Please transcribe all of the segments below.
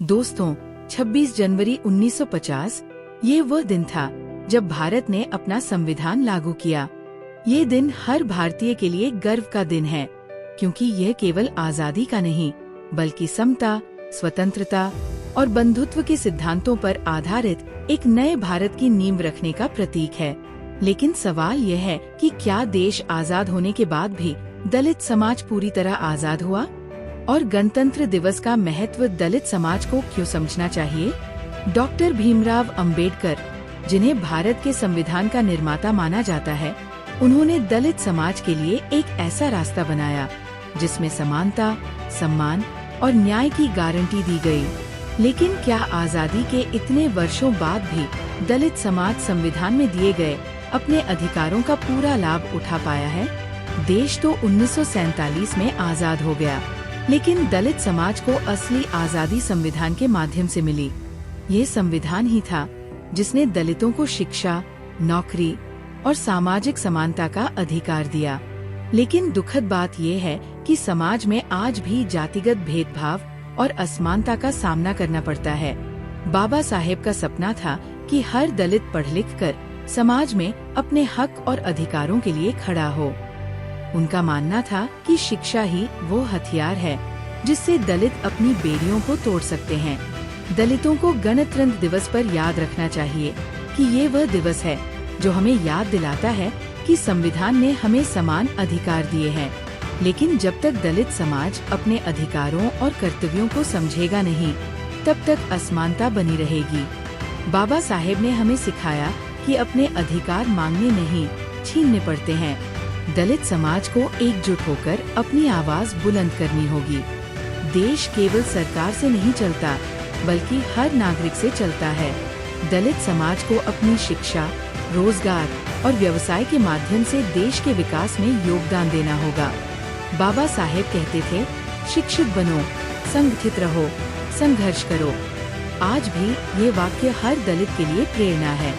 दोस्तों, 26 जनवरी 1950 ये वह दिन था जब भारत ने अपना संविधान लागू किया। ये दिन हर भारतीय के लिए गर्व का दिन है, क्योंकि यह केवल आजादी का नहीं बल्कि समता, स्वतंत्रता और बंधुत्व के सिद्धांतों पर आधारित एक नए भारत की नींव रखने का प्रतीक है। लेकिन सवाल यह है कि क्या देश आजाद होने के बाद भी दलित समाज पूरी तरह आजाद हुआ? और गणतंत्र दिवस का महत्व दलित समाज को क्यों समझना चाहिए? डॉक्टर भीमराव अंबेडकर, जिन्हें भारत के संविधान का निर्माता माना जाता है, उन्होंने दलित समाज के लिए एक ऐसा रास्ता बनाया जिसमें समानता, सम्मान और न्याय की गारंटी दी गई। लेकिन क्या आजादी के इतने वर्षों बाद भी दलित समाज संविधान में दिए गए अपने अधिकारों का पूरा लाभ उठा पाया है? देश तो 1947 में आजाद हो गया, लेकिन दलित समाज को असली आजादी संविधान के माध्यम से मिली। ये संविधान ही था जिसने दलितों को शिक्षा, नौकरी और सामाजिक समानता का अधिकार दिया। लेकिन दुखद बात यह है कि समाज में आज भी जातिगत भेदभाव और असमानता का सामना करना पड़ता है। बाबा साहेब का सपना था कि हर दलित पढ़ लिख कर समाज में अपने हक और अधिकारों के लिए खड़ा हो। उनका मानना था कि शिक्षा ही वो हथियार है जिससे दलित अपनी बेड़ियों को तोड़ सकते हैं। दलितों को गणतंत्र दिवस पर याद रखना चाहिए कि ये वह दिवस है जो हमें याद दिलाता है कि संविधान ने हमें समान अधिकार दिए हैं। लेकिन जब तक दलित समाज अपने अधिकारों और कर्तव्यों को समझेगा नहीं, तब तक असमानता बनी रहेगी। बाबा साहेब ने हमें सिखाया कि अपने अधिकार मांगने नहीं, छीनने पड़ते हैं। दलित समाज को एकजुट होकर अपनी आवाज बुलंद करनी होगी। देश केवल सरकार से नहीं चलता, बल्कि हर नागरिक से चलता है। दलित समाज को अपनी शिक्षा, रोजगार और व्यवसाय के माध्यम से देश के विकास में योगदान देना होगा। बाबा साहेब कहते थे, शिक्षित बनो, संगठित रहो, संघर्ष करो। आज भी ये वाक्य हर दलित के लिए प्रेरणा है।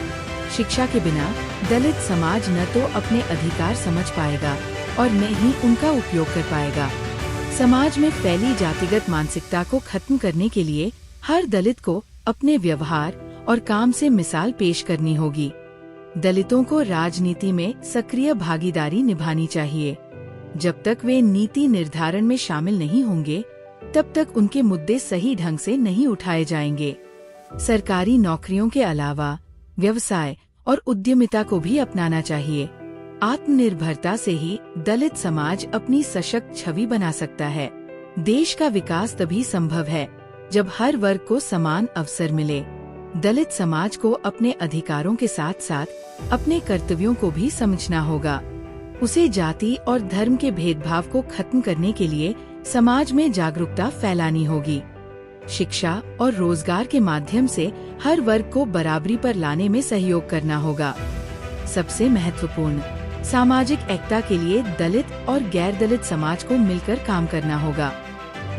शिक्षा के बिना दलित समाज न तो अपने अधिकार समझ पाएगा और न ही उनका उपयोग कर पाएगा। समाज में फैली जातिगत मानसिकता को खत्म करने के लिए हर दलित को अपने व्यवहार और काम से मिसाल पेश करनी होगी। दलितों को राजनीति में सक्रिय भागीदारी निभानी चाहिए। जब तक वे नीति निर्धारण में शामिल नहीं होंगे, तब तक उनके मुद्दे सही ढंग से नहीं उठाए जाएंगे। सरकारी नौकरियों के अलावा व्यवसाय और उद्यमिता को भी अपनाना चाहिए। आत्मनिर्भरता से ही दलित समाज अपनी सशक्त छवि बना सकता है। देश का विकास तभी संभव है जब हर वर्ग को समान अवसर मिले। दलित समाज को अपने अधिकारों के साथ साथ अपने कर्तव्यों को भी समझना होगा। उसे जाति और धर्म के भेदभाव को खत्म करने के लिए समाज में जागरूकता फैलानी होगी। शिक्षा और रोजगार के माध्यम से हर वर्ग को बराबरी पर लाने में सहयोग करना होगा। सबसे महत्वपूर्ण, सामाजिक एकता के लिए दलित और गैर दलित समाज को मिलकर काम करना होगा।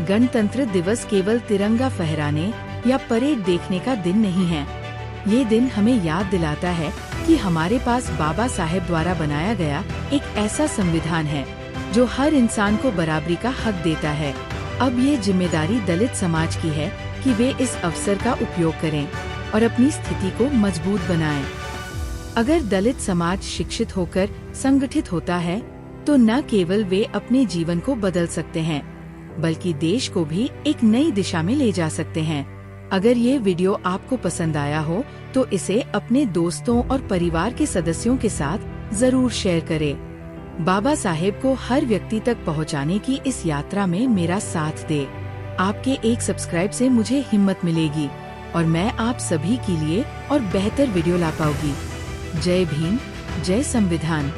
गणतंत्र दिवस केवल तिरंगा फहराने या परेड देखने का दिन नहीं है। ये दिन हमें याद दिलाता है कि हमारे पास बाबा साहेब द्वारा बनाया गया एक ऐसा संविधान है जो हर इंसान को बराबरी का हक देता है। अब ये जिम्मेदारी दलित समाज की है कि वे इस अवसर का उपयोग करें और अपनी स्थिति को मजबूत बनाएं। अगर दलित समाज शिक्षित होकर संगठित होता है, तो न केवल वे अपने जीवन को बदल सकते हैं, बल्कि देश को भी एक नई दिशा में ले जा सकते हैं। अगर ये वीडियो आपको पसंद आया हो, तो इसे अपने दोस्तों और परिवार के सदस्यों के साथ जरूर शेयर करें। बाबा साहेब को हर व्यक्ति तक पहुंचाने की इस यात्रा में मेरा साथ दे। आपके एक सब्सक्राइब से मुझे हिम्मत मिलेगी और मैं आप सभी के लिए और बेहतर वीडियो ला पाऊंगी। जय भीम, जय संविधान।